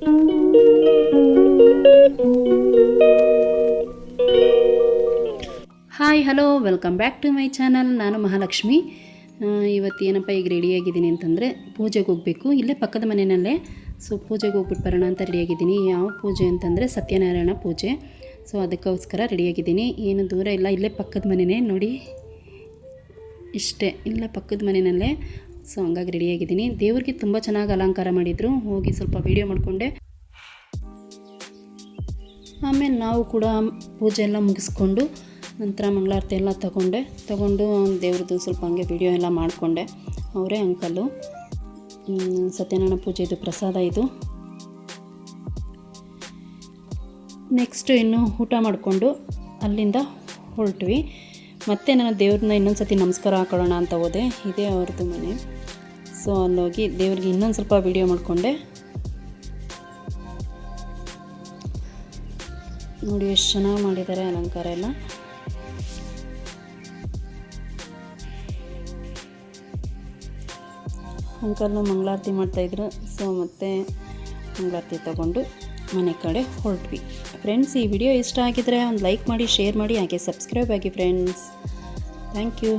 Hi hello welcome back to my channel. ನಾನು ಮಹಾಲಕ್ಷ್ಮಿ. ಇವತ್ತು ಏನಪ್ಪ ಈಗ ರೆಡಿಯಾಗಿದ್ದೀನಿ ಅಂತಂದರೆ ಪೂಜೆಗೆ ಹೋಗಬೇಕು, ಇಲ್ಲೇ ಪಕ್ಕದ ಮನೆಯಲ್ಲೇ. ಸೊ ಪೂಜೆಗೆ ಹೋಗ್ಬಿಟ್ಟು ಬರೋಣ ಅಂತ ರೆಡಿಯಾಗಿದ್ದೀನಿ. ಯಾವ ಪೂಜೆ ಅಂತಂದರೆ ಸತ್ಯನಾರಾಯಣ ಪೂಜೆ. ಸೊ ಅದಕ್ಕೋಸ್ಕರ ರೆಡಿಯಾಗಿದ್ದೀನಿ. ಏನು ದೂರ ಇಲ್ಲ, ಇಲ್ಲೇ ಪಕ್ಕದ ಮನೆಯೇ ನೋಡಿ, ಇಷ್ಟೇ ಇಲ್ಲೇ ಪಕ್ಕದ ಮನೆಯಲ್ಲೇ. ಸೊ ಹಂಗಾಗಿ ರೆಡಿಯಾಗಿದ್ದೀನಿ. ದೇವ್ರಿಗೆ ತುಂಬ ಚೆನ್ನಾಗಿ ಅಲಂಕಾರ ಮಾಡಿದರು. ಹೋಗಿ ಸ್ವಲ್ಪ ವೀಡಿಯೋ ಮಾಡಿಕೊಂಡೆ. ಆಮೇಲೆ ನಾವು ಕೂಡ ಪೂಜೆ ಎಲ್ಲ ಮುಗಿಸ್ಕೊಂಡು ನಂತರ ಮಂಗಳಾರತಿ ಎಲ್ಲ ತಗೊಂಡು ದೇವ್ರದ್ದು ಸ್ವಲ್ಪ ಹಂಗೆ ವಿಡಿಯೋ ಎಲ್ಲ ಮಾಡಿಕೊಂಡೆ. ಅವರೇ ಅಂಕಲು. ಸತ್ಯನಾರಾಯಣ ಪೂಜೆದು ಪ್ರಸಾದ ಇದು. ನೆಕ್ಸ್ಟು ಇನ್ನು ಊಟ ಮಾಡಿಕೊಂಡು ಅಲ್ಲಿಂದ ಹೊರಟ್ವಿ. ಮತ್ತೆ ನಾನು ದೇವ್ರನ್ನ ಇನ್ನೊಂದು ಸತಿ ನಮಸ್ಕಾರ ಹಾಕೊಳ್ಳೋಣ ಅಂತ ಹೋದೆ. ಇದೇ ಅವ್ರದ್ದು ಮನೆ. ಸೊ ಅಲ್ಲೋಗಿ ದೇವ್ರಿಗೆ ಇನ್ನೊಂದು ಸ್ವಲ್ಪ ವಿಡಿಯೋ ಮಾಡಿಕೊಂಡೆ. ನೋಡಿ ಎಷ್ಟು ಚೆನ್ನಾಗಿ ಮಾಡಿದ್ದಾರೆ ಅಲಂಕಾರ ಎಲ್ಲ. ಅಂಕಲ್ನು ಮಂಗಳಾರತಿ ಮಾಡ್ತಾಯಿದ್ರು. ಸೊ ಮತ್ತೆ ಮಂಗಳಾರತಿ ತಗೊಂಡು ಮನೆ ಕಡೆ ಹೊರಟ್ವಿ. ಫ್ರೆಂಡ್ಸ್, ಈ ವಿಡಿಯೋ ಇಷ್ಟ ಆಗಿದ್ರೆ ಒಂದು ಲೈಕ್ ಮಾಡಿ, ಶೇರ್ ಮಾಡಿ, ಹಾಗೆ ಸಬ್ಸ್ಕ್ರೈಬ್ ಆಗಿ ಫ್ರೆಂಡ್ಸ್. Thank you.